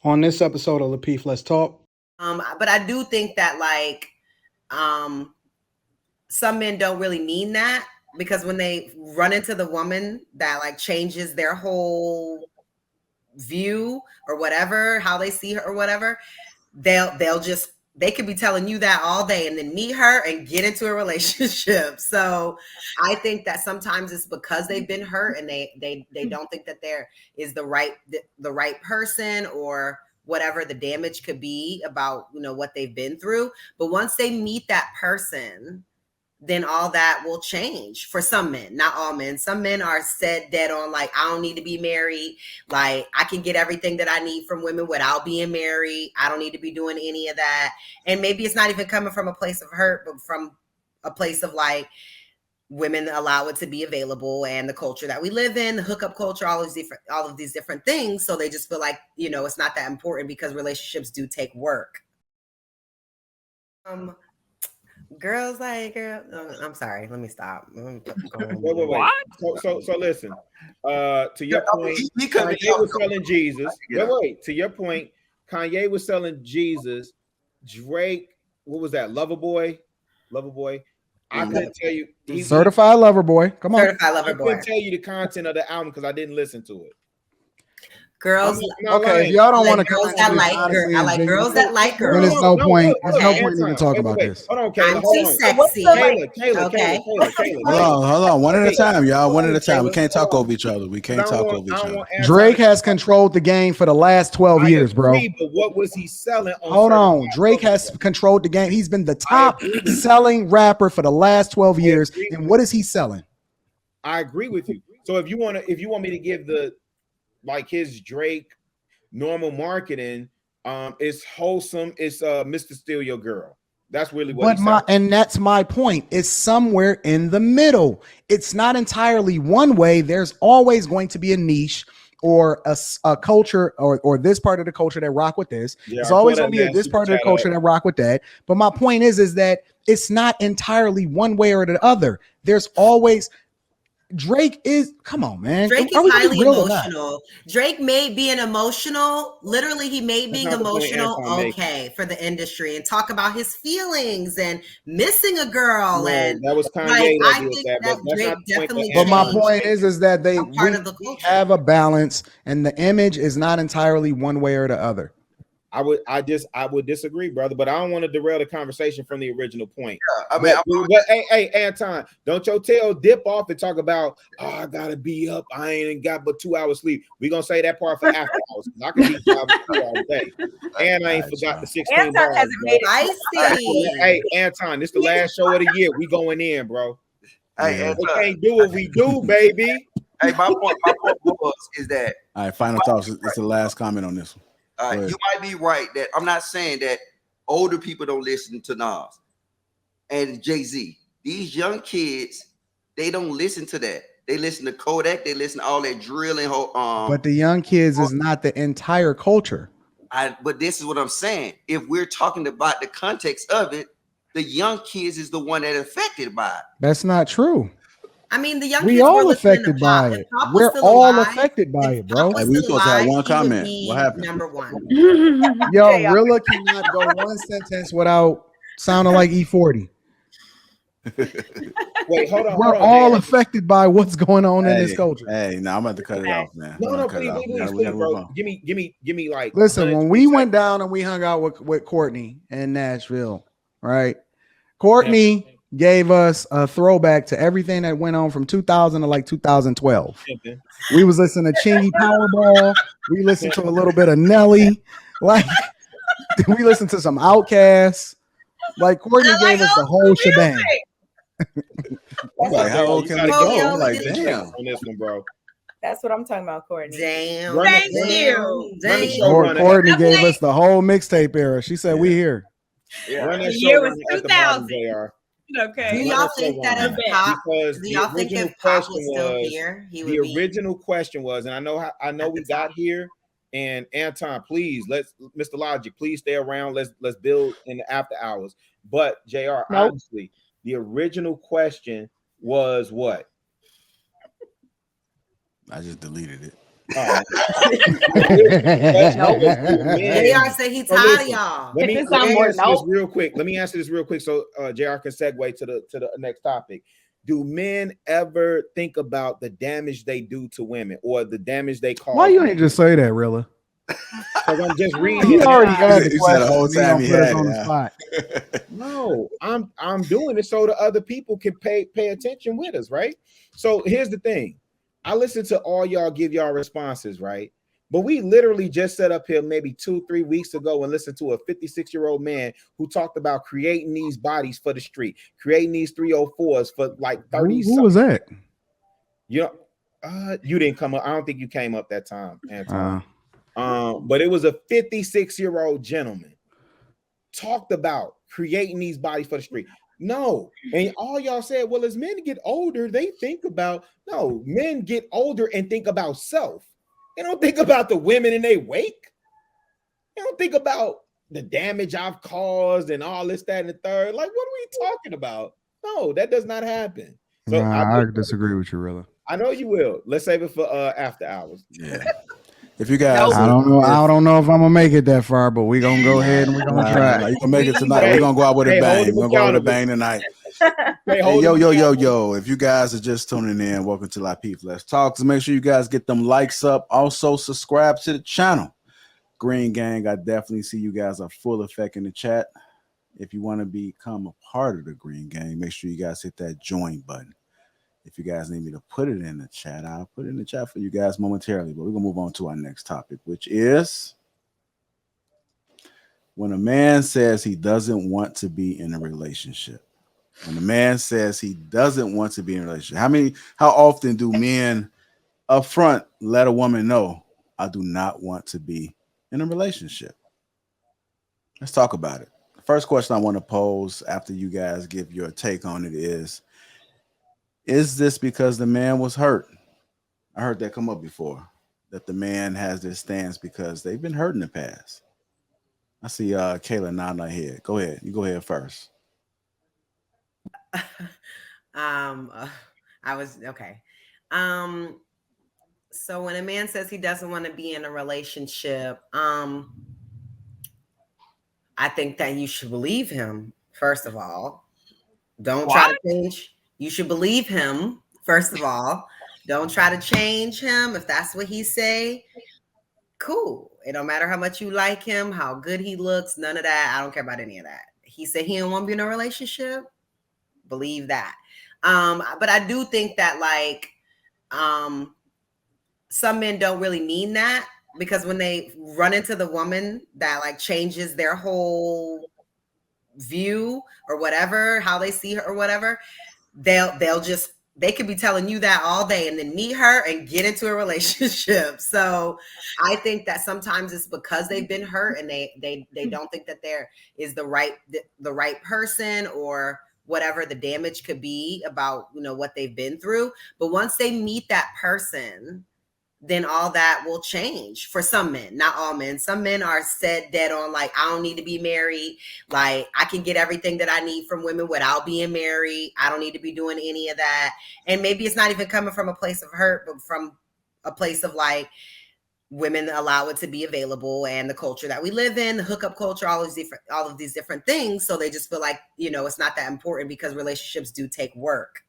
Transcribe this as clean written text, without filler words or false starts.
On this episode of Lapeef, Let's Talk. But I do think that like some men don't really mean that, because when they run into the woman that like changes their whole view or whatever, how they see her or whatever, they could be telling you that all day and then meet her and get into a relationship. So I think that sometimes it's because they've been hurt and they don't think that there is the right person, or whatever the damage could be about, what they've been through. But once they meet that person, then all that will change for some men, not all men. Some men are set dead on like, I don't need to be married. Like, I can get everything that I need from women without being married. I don't need to be doing any of that. And maybe it's not even coming from a place of hurt, but from a place of like, women allow it to be available, and the culture that we live in, the hookup culture, all of these different things. So they just feel like, it's not that important because relationships do take work. Girls like girl. I'm sorry. Let me stop. Wait. What? So listen. To your point, Kanye was selling Jesus. Wait. To your point, Kanye was selling Jesus. Drake, what was that? Lover Boy. I couldn't tell you. Certified Lover Boy. Come on. Certified Lover Boy. I couldn't tell you the content of the album because I didn't listen to it. Girls, okay. If y'all don't want to girls that like girls, I like girls that like girls. Then there's no point. There's no point even talk about this. Hold on, Kayla. I'm too sexy. Kayla. Hold on. One at a time, y'all. One at a time. We can't talk over each other. Drake has controlled the game for the last 12 years, bro. But what was he selling? Hold on. Drake has controlled the game. He's been the top selling rapper for the last 12 years. And what is he selling? I agree with you. So if you want me to give like his Drake normal marketing, it's wholesome. It's Mr. Steal Your Girl. That's really what. And that's my point. It's somewhere in the middle. It's not entirely one way. There's always going to be a niche or a culture or this part of the culture that rock with this. There's always going to be this part of the culture that rock with that. But my point is that it's not entirely one way or the other. There's always. Drake is, come on, man. Drake is highly emotional. Drake may be literally he may be emotional, okay, for the industry, and talk about his feelings and missing a girl. And that was Kanye. I think that Drake definitely. But my point is that they have a balance, and the image is not entirely one way or the other. I would disagree, brother, but I don't want to derail the conversation from the original point. Yeah, hey, Anton, don't your tail dip off and talk about, I gotta be up. I ain't got but 2 hours sleep. We're gonna say that part for after hours. I can be 2 hours all day. And I ain't forgot the 16 Anton bars. hasn't made it. Hey, Anton, this the last show of the year. We going in, bro. Hey, we can't do what we do, baby. Hey, my point is that. All right, final thoughts. It's the last comment on this one. You might be right that I'm not saying that older people don't listen to Nas and Jay-Z. These young kids, they don't listen to that. They listen to Kodak. They listen to all that drilling. But the young kids is not the entire culture. But this is what I'm saying. If we're talking about the context of it, the young kids is the one that affected by it. That's not true. I mean, the young we kids all affected by it. We're all affected by it, bro. Hey, we supposed to have one comment. What happened? Number one. Yo, Rilla cannot go one sentence without sounding like E40. Wait, hold on. We're all affected by what's going on in this culture. Hey, no, I'm about to cut it off, man. No, please, bro. Give me like. Listen, when we went down and we hung out with Courtney in Nashville, right? Courtney gave us a throwback to everything that went on from 2000 to like 2012. We was listening to Chingy Powerball. We listened to a little bit of Nelly. Like, we listened to some Outcasts. Like, Courtney gave us the whole shebang. Like, how old can we go? I'm like, damn. On this one, bro. That's what I'm talking about, Courtney. Damn. Thank you. Courtney gave us the whole mixtape era. She said, we here. Yeah. The year was 2000. Okay. Do y'all think that if Pop? Do y'all think if Pop was still here, he would be? The original question was, and I know we got here. And Anton, please, Mr. Logic, please stay around. Let's build in the after hours. But JR, honestly, the original question was what? I just deleted it. JR say he tired of y'all. Let me answer this real quick. Let me answer this real quick so JR can segue to the next topic. Do men ever think about the damage they do to women or the damage they cause? Why you ain't just say that, Rilla? Because I'm just reading. He already had the question. The whole time he had on it, the spot. No, I'm doing it so the other people can pay attention with us, right? So here's the thing. I listen to all y'all give y'all responses, right? But we literally just set up here maybe 2-3 weeks ago and listened to a 56-year-old man who talked about creating these bodies for the street, creating these 304s for like 30. Who was that? You didn't come up. I don't think you came up that time, Anton. But it was a 56-year-old gentleman talked about creating these bodies for the street. No, and all y'all said, well, as men get older, they think about men get older and think about self. They don't think about the women in their wake. They don't think about the damage I've caused and all this, that, and the third. Like, what are we talking about? No, that does not happen. So I disagree with you, Rilla. I know you will. Let's save it for after hours. Yeah. If you guys, I don't know if I'm gonna make it that far, but we're gonna go ahead and we're gonna try. You can make it tonight. We're gonna go out with a bang. We're gonna go out with a bang tonight. Hey, yo. If you guys are just tuning in, welcome to Lapeef Let's Talk. So make sure you guys get them likes up. Also, subscribe to the channel. Green Gang, I definitely see you guys are full effect in the chat. If you want to become a part of the Green Gang, make sure you guys hit that join button. If you guys need me to put it in the chat, I'll put it in the chat for you guys momentarily. But we're going to move on to our next topic, which is when a man says he doesn't want to be in a relationship. When a man says he doesn't want to be in a relationship, how often do men up front let a woman know, I do not want to be in a relationship? Let's talk about it. The first question I want to pose after you guys give your take on it is this because the man was hurt? I heard that come up before, that the man has this stance because they've been hurt in the past. I see Kayla nodding her head. Go ahead. You go ahead first. I was okay. So when a man says he doesn't want to be in a relationship, I think that you should believe him, first of all. Don't try to change. You should believe him, first of all. Don't try to change him. If that's what he say, cool. It don't matter how much you like him, how good he looks, none of that. I don't care about any of that. He said he didn't want to be in a relationship. Believe that. But I do think that some men don't really mean that, because when they run into the woman that changes their whole view or whatever, how they see her or whatever, they could be telling you that all day and then meet her and get into a relationship. So I think that sometimes it's because they've been hurt and they don't think that there is the right person or whatever the damage could be about, what they've been through. But once they meet that person, then all that will change for some men, not all men. Some men are set dead on I don't need to be married. I can get everything that I need from women without being married. I don't need to be doing any of that. And maybe it's not even coming from a place of hurt, but from a place of women allow it to be available, and the culture that we live in, the hookup culture, all of these different things. So they just feel it's not that important because relationships do take work.